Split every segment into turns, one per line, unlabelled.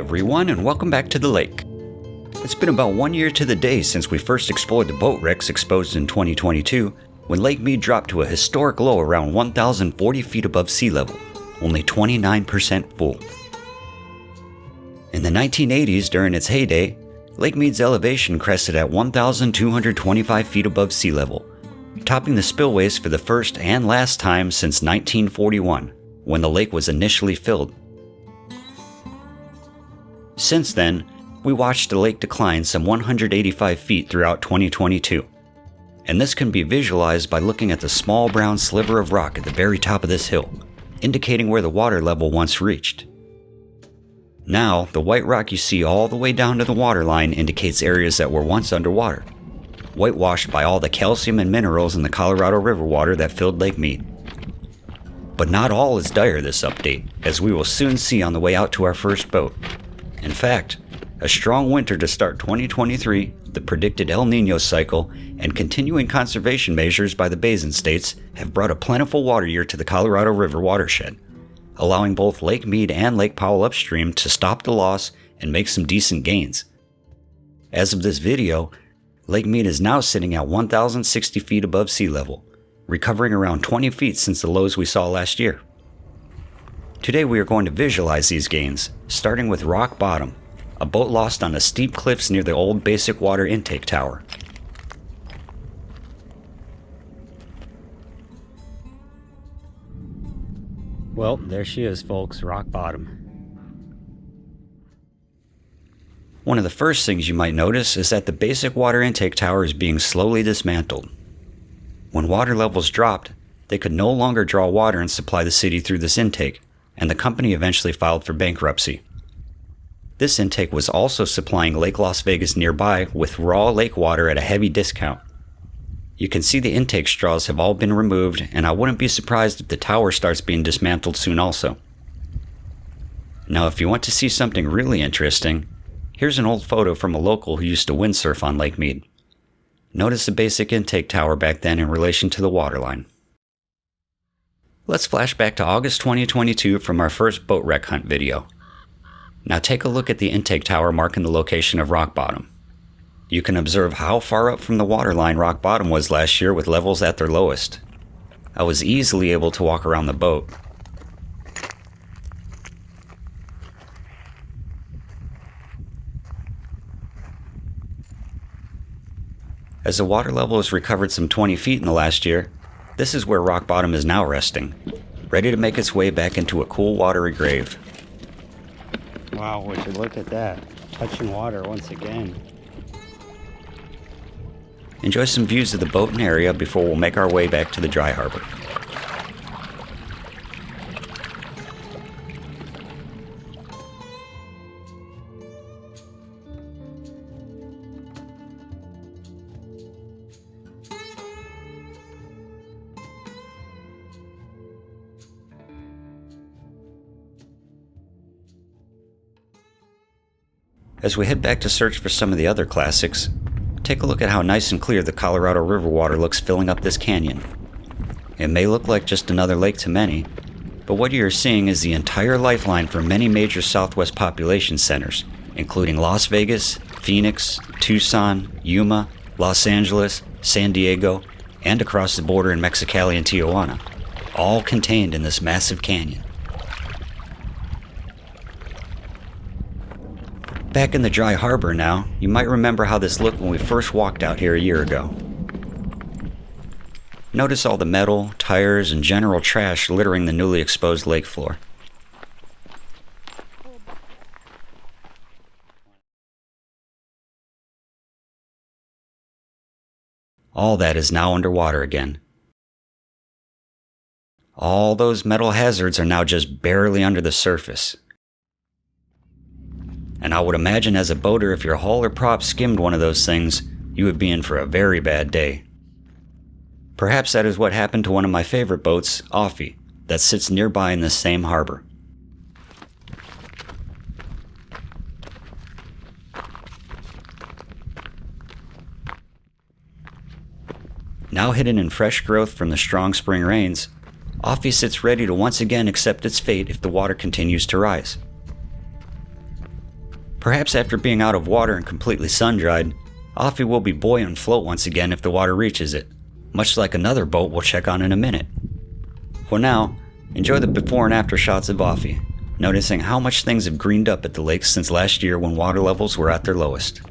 everyone, and welcome back to the lake. It's been about 1 year to the day since we first explored the boat wrecks exposed in 2022, when Lake Mead dropped to a historic low around 1,040 feet above sea level, only 29% full. In the 1980s, during its heyday, Lake Mead's elevation crested at 1,225 feet above sea level, topping the spillways for the first and last time since 1941, when the lake was initially filled. Since then, we watched the lake decline some 185 feet throughout 2022, and this can be visualized by looking at the small brown sliver of rock at the very top of this hill, indicating where the water level once reached. Now, the white rock you see all the way down to the waterline indicates areas that were once underwater, whitewashed by all the calcium and minerals in the Colorado River water that filled Lake Mead. But not all is dire this update, as we will soon see on the way out to our first boat. In fact, a strong winter to start 2023, the predicted El Niño cycle, and continuing conservation measures by the basin states have brought a plentiful water year to the Colorado River watershed, allowing both Lake Mead and Lake Powell upstream to stop the loss and make some decent gains. As of this video, Lake Mead is now sitting at 1,060 feet above sea level, recovering around 20 feet since the lows we saw last year. Today we are going to visualize these gains, starting with rock bottom, a boat lost on the steep cliffs near the old basic water intake tower.
Well, there she is, folks, rock bottom.
One of the first things you might notice is that the basic water intake tower is being slowly dismantled. When water levels dropped, they could no longer draw water and supply the city through this intake, and the company eventually filed for bankruptcy. This intake was also supplying Lake Las Vegas nearby with raw lake water at a heavy discount. You can see the intake straws have all been removed, and I wouldn't be surprised if the tower starts being dismantled soon also. Now, if you want to see something really interesting, here's an old photo from a local who used to windsurf on Lake Mead. Notice the basic intake tower back then in relation to the waterline. Let's flash back to August 2022 from our first boat wreck hunt video. Now take a look at the intake tower marking the location of rock bottom. You can observe how far up from the waterline rock bottom was last year with levels at their lowest. I was easily able to walk around the boat. As the water level has recovered some 20 feet in the last year, this is where rock bottom is now resting, ready to make its way back into a cool watery grave.
Wow, would you look at that. Touching water once again.
Enjoy some views of the boat and area before we'll make our way back to the dry harbor. As we head back to search for some of the other classics, take a look at how nice and clear the Colorado River water looks filling up this canyon. It may look like just another lake to many, but what you're seeing is the entire lifeline for many major Southwest population centers, including Las Vegas, Phoenix, Tucson, Yuma, Los Angeles, San Diego, and across the border in Mexicali and Tijuana, all contained in this massive canyon. Back in the dry harbor now, you might remember how this looked when we first walked out here a year ago. Notice all the metal, tires, and general trash littering the newly exposed lake floor. All that is now underwater again. All those metal hazards are now just barely under the surface. And I would imagine as a boater, if your hull or prop skimmed one of those things, you would be in for a very bad day. Perhaps that is what happened to one of my favorite boats, Offy, that sits nearby in this same harbor. Now hidden in fresh growth from the strong spring rains, Offy sits ready to once again accept its fate if the water continues to rise. Perhaps after being out of water and completely sun-dried, Offy will be buoy and float once again if the water reaches it, much like another boat we'll check on in a minute. For now, enjoy the before and after shots of Offy, noticing how much things have greened up at the lake since last year when water levels were at their lowest.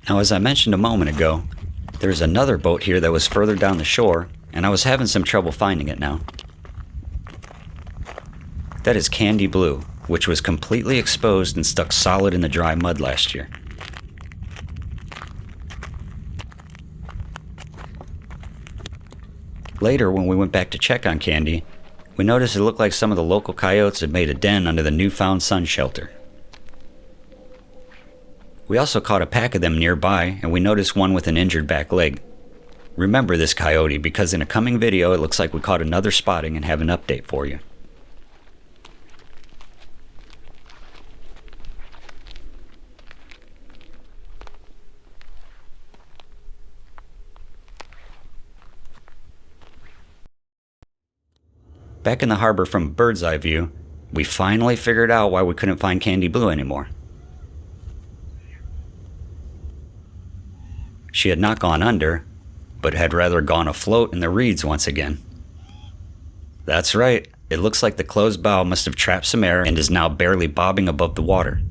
Now, as I mentioned a moment ago, there's another boat here that was further down the shore, and I was having some trouble finding it now. That is Candy Blue, which was completely exposed and stuck solid in the dry mud last year. Later, when we went back to check on Candy, we noticed it looked like some of the local coyotes had made a den under the newfound sun shelter. We also caught a pack of them nearby, and we noticed one with an injured back leg. Remember this coyote, because in a coming video it looks like we caught another spotting and have an update for you. Back in the harbor from a bird's eye view, we finally figured out why we couldn't find Candy Blue anymore. She had not gone under, but had rather gone afloat in the reeds once again. That's right, it looks like the closed bow must have trapped some air and is now barely bobbing above the water.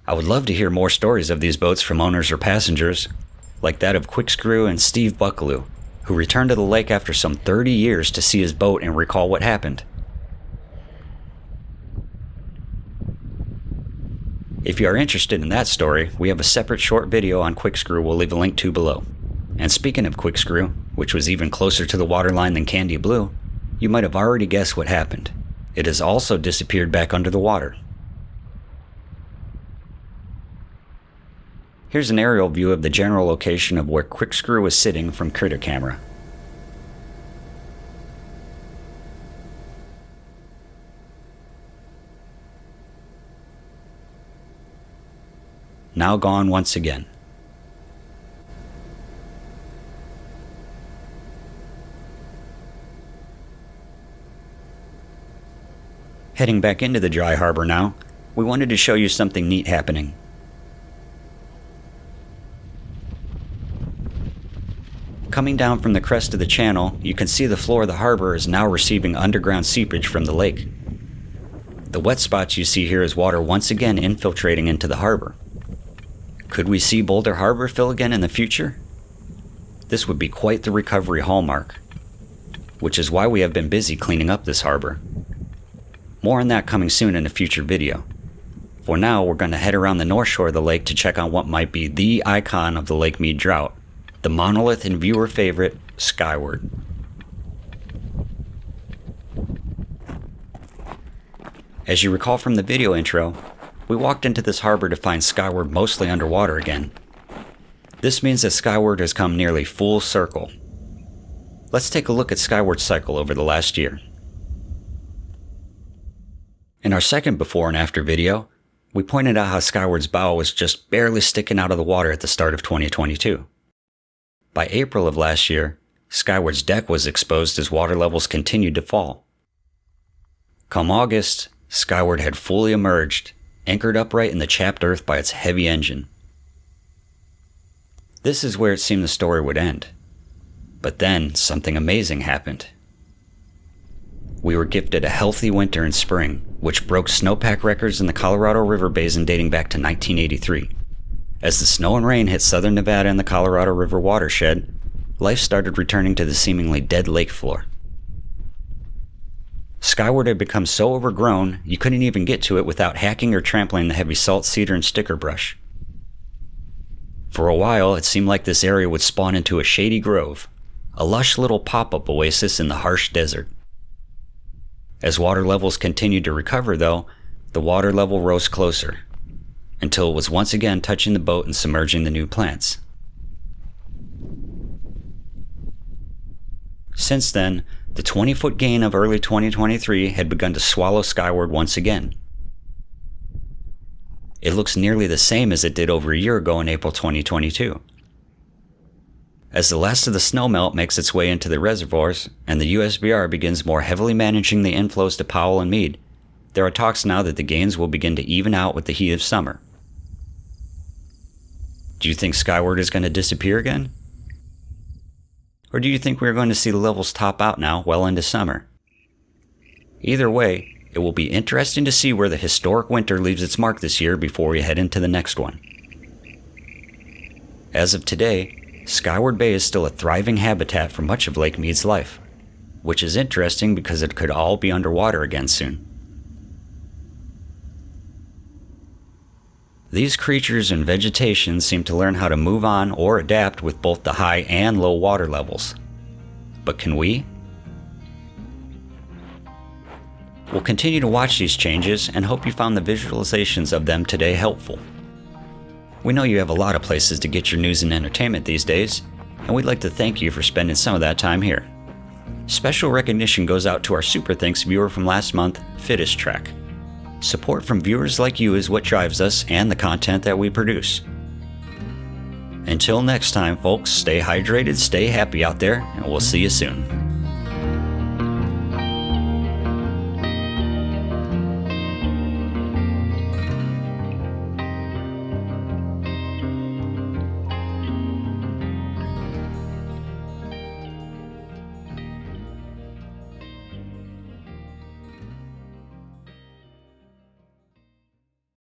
I would love to hear more stories of these boats from owners or passengers, like that of QuickScrew and Steve Buckaloo, who returned to the lake after some 30 years to see his boat and recall what happened. If you are interested in that story, we have a separate short video on QuickScrew we'll leave a link to below. And speaking of QuickScrew, which was even closer to the waterline than Candy Blue, you might have already guessed what happened. It has also disappeared back under the water. Here's an aerial view of the general location of where QuickScrew was sitting from critter camera. Now gone once again. Heading back into the dry harbor now, we wanted to show you something neat happening. Coming down from the crest of the channel, you can see the floor of the harbor is now receiving underground seepage from the lake. The wet spots you see here is water once again infiltrating into the harbor. Could we see Boulder Harbor fill again in the future? This would be quite the recovery hallmark, which is why we have been busy cleaning up this harbor. More on that coming soon in a future video. For now, we're going to head around the north shore of the lake to check on what might be the icon of the Lake Mead drought, the monolith and viewer favorite, Skyward. As you recall from the video intro, we walked into this harbor to find Skyward mostly underwater again. This means that Skyward has come nearly full circle. Let's take a look at Skyward's cycle over the last year. In our second before and after video, we pointed out how Skyward's bow was just barely sticking out of the water at the start of 2022. By April of last year, Skyward's deck was exposed as water levels continued to fall. Come August, Skyward had fully emerged, anchored upright in the chapped earth by its heavy engine. This is where it seemed the story would end. But then, something amazing happened. We were gifted a healthy winter and spring, which broke snowpack records in the Colorado River Basin dating back to 1983. As the snow and rain hit southern Nevada and the Colorado River watershed, life started returning to the seemingly dead lake floor. Skyward had become so overgrown, you couldn't even get to it without hacking or trampling the heavy salt, cedar, and sticker brush. For a while, it seemed like this area would spawn into a shady grove, a lush little pop-up oasis in the harsh desert. As water levels continued to recover, though, the water level rose closer, until it was once again touching the boat and submerging the new plants. Since then, the 20-foot gain of early 2023 had begun to swallow Skyward once again. It looks nearly the same as it did over a year ago in April 2022. As the last of the snowmelt makes its way into the reservoirs and the USBR begins more heavily managing the inflows to Powell and Mead, there are talks now that the gains will begin to even out with the heat of summer. Do you think Skyward is going to disappear again? Or do you think we're going to see the levels top out now well into summer? Either way, it will be interesting to see where the historic winter leaves its mark this year before we head into the next one. As of today, Skyward Bay is still a thriving habitat for much of Lake Mead's life, which is interesting because it could all be underwater again soon. These creatures and vegetation seem to learn how to move on or adapt with both the high and low water levels. But can we? We'll continue to watch these changes and hope you found the visualizations of them today helpful. We know you have a lot of places to get your news and entertainment these days, and we'd like to thank you for spending some of that time here. Special recognition goes out to our Super Thanks viewer from last month, Fittest Track. Support from viewers like you is what drives us and the content that we produce. Until next time, folks, stay hydrated, stay happy out there, and we'll see you soon.